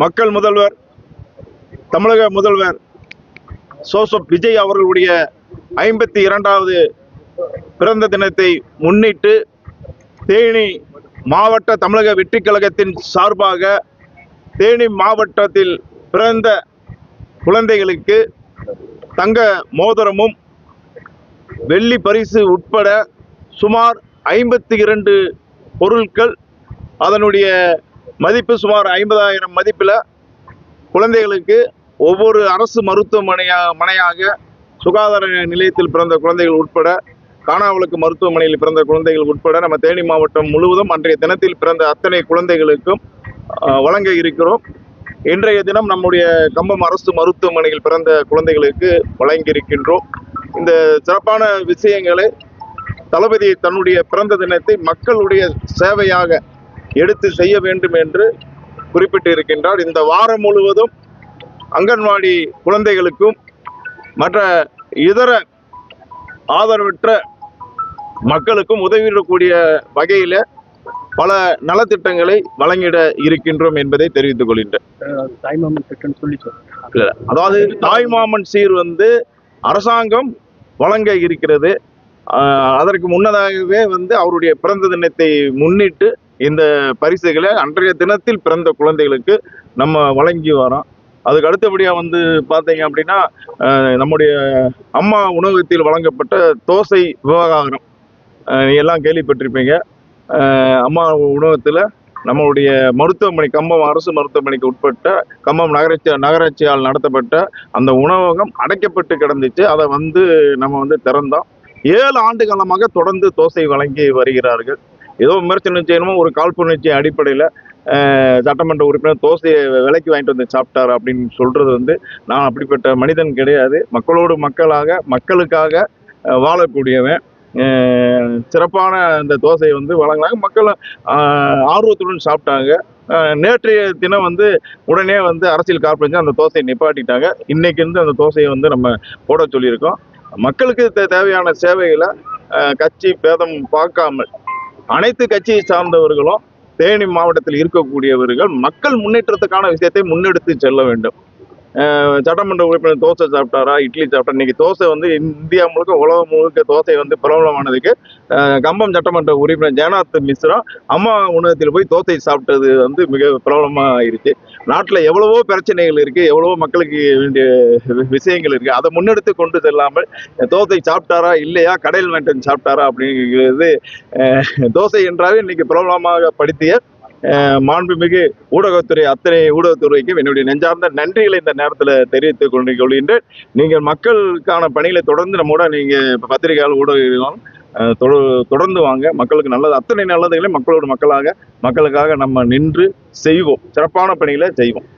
மக்கள் முதல்வர் தமிழக முதல்வர் ஜோசப் விஜய் அவர்களுடைய 52வது பிறந்த தினத்தை முன்னிட்டு தேனி மாவட்ட தமிழக வெற்றி கழகத்தின் சார்பாக தேனி மாவட்டத்தில் பிறந்த குழந்தைகளுக்கு தங்க மோதிரமும் வெள்ளி பரிசு உட்பட சுமார் 52 பொருட்கள், அதனுடைய மதிப்பு சுமார் 50,000 மதிப்பில் குழந்தைகளுக்கு ஒவ்வொரு அரசு மருத்துவமனையாக சுகாதார நிலையத்தில் பிறந்த குழந்தைகள் உட்பட, காணாவளுக்கு மருத்துவமனையில் பிறந்த குழந்தைகள் உட்பட நம்ம தேனி மாவட்டம் முழுவதும் அன்றைய தினத்தில் பிறந்த அத்தனை குழந்தைகளுக்கும் வழங்க இருக்கிறோம். இன்றைய தினம் நம்முடைய கம்பம் அரசு மருத்துவமனையில் பிறந்த குழந்தைகளுக்கு வழங்கியிருக்கின்றோம். இந்த சிறப்பான விஷயங்களை தளபதி தன்னுடைய பிறந்த தினத்தை மக்களுடைய சேவையாக எடுத்து செய்ய வேண்டும் என்று குறிப்பிட்டு இருக்கின்றார். இந்த வாரம் முழுவதும் அங்கன்வாடி குழந்தைகளுக்கும் மற்ற இதர ஆதரவற்ற மக்களுக்கும் உதவிடக்கூடிய வகையில பல நலத்திட்டங்களை வழங்கிட இருக்கின்றோம் என்பதை தெரிவித்துக் கொள்கின்றேன். அதாவது தாய்மாமன் சீர் அரசாங்கம் வழங்க இருக்கிறது. அதற்கு முன்னதாகவே அவருடைய பிறந்த தினத்தை முன்னிட்டு இந்த பரிசுகளை அன்றைய தினத்தில் பிறந்த குழந்தைகளுக்கு நம்ம வழங்கி வரோம். அதுக்கு அடுத்தபடியா பார்த்தீங்க அப்படின்னா, நம்முடைய அம்மா உணவகத்தில் வழங்கப்பட்ட தோசை விவகாரம் எல்லாம் கேள்விப்பட்டிருப்பீங்க. அம்மா உணவகத்தில் நம்மளுடைய மருத்துவமனை, கம்பம் அரசு மருத்துவமனைக்கு உட்பட்ட கம்பம் நகராட்சியால் நடத்தப்பட்ட அந்த உணவகம் அடைக்கப்பட்டு கிடந்துச்சு. அதை நம்ம திறந்தோம். 7 ஆண்டு காலமாக தொடர்ந்து தோசை வழங்கி வருகிறார்கள். ஏதோ விமர்சனம் செய்யணுமோ ஒரு காழ்ப்புணர்ச்சி அடிப்படையில் சட்டமன்ற உறுப்பினர் தோசையை விலைக்கு வாங்கிட்டு வந்து சாப்பிட்டார் அப்படின்னு சொல்றது நான் அப்படிப்பட்ட மனிதன் கிடையாது. மக்களோடு மக்களுக்காக வாழக்கூடியவன். சிறப்பான இந்த தோசையை வழங்கினாங்க. மக்கள் ஆர்வத்துடன் சாப்பிட்டாங்க. நேற்றைய தினம் உடனே அரசியல் கார்பரேஷன் அந்த தோசையை நிப்பாட்டிட்டாங்க. இன்னைக்கு அந்த தோசையை நம்ம போட சொல்லியிருக்கோம். மக்களுக்கு தேவையான சேவைகளை கட்சி பேதம் பார்க்காமல் அனைத்து கட்சியை சார்ந்தவர்களும் தேனி மாவட்டத்தில் இருக்கக்கூடியவர்கள் மக்கள் முன்னேற்றத்துக்கான விஷயத்தை முன்னெடுத்து செல்ல வேண்டும். சட்டமன்ற உறுப்பினர் தோசை சாப்பிட்டாரா, இட்லி சாப்பிட்டா? இன்னைக்கு தோசை இந்தியா முழுக்க, உலகம் முழுக்க தோசை பிரபலமானதுக்கு கம்பம் சட்டமன்ற உறுப்பினர் ஜெகநாத் மிஸ்ரா அம்மா உணவகத்தில் போய் தோசை சாப்பிட்டது மிக பிரபலமா ஆயிருச்சு. நாட்டில் எவ்வளவோ பிரச்சனைகள் இருக்கு, எவ்வளவோ மக்களுக்கு வேண்டிய விஷயங்கள் இருக்கு. அதை முன்னெடுத்து கொண்டு செல்லாமல் தோசை சாப்பிட்டாரா இல்லையா, கடையில் வாங்கிட்டு சாப்பிட்டாரா அப்படிங்கிறது தோசை என்றாவே இன்னைக்கு பிரபலமாக படுத்திய மாண்புமிகு ஊடகத்துறை, அத்தனை ஊடகத்துறைக்கும் என்னுடைய நெஞ்சார்ந்த நன்றிகளை இந்த நேரத்தில் தெரிவித்துக் கொள்கின்றேன். நீங்கள் மக்களுக்கான பணிகளை தொடர்ந்து நம்மோட நீங்க பத்திரிகையாளர், ஊடகங்களும் தொடர்ந்து வாங்க. மக்களுக்கு நல்லது, அத்தனை நல்லதுகளை மக்களோடு மக்களுக்காக நம்ம நின்று செய்வோம். சிறப்பான பணிகளை செய்வோம்.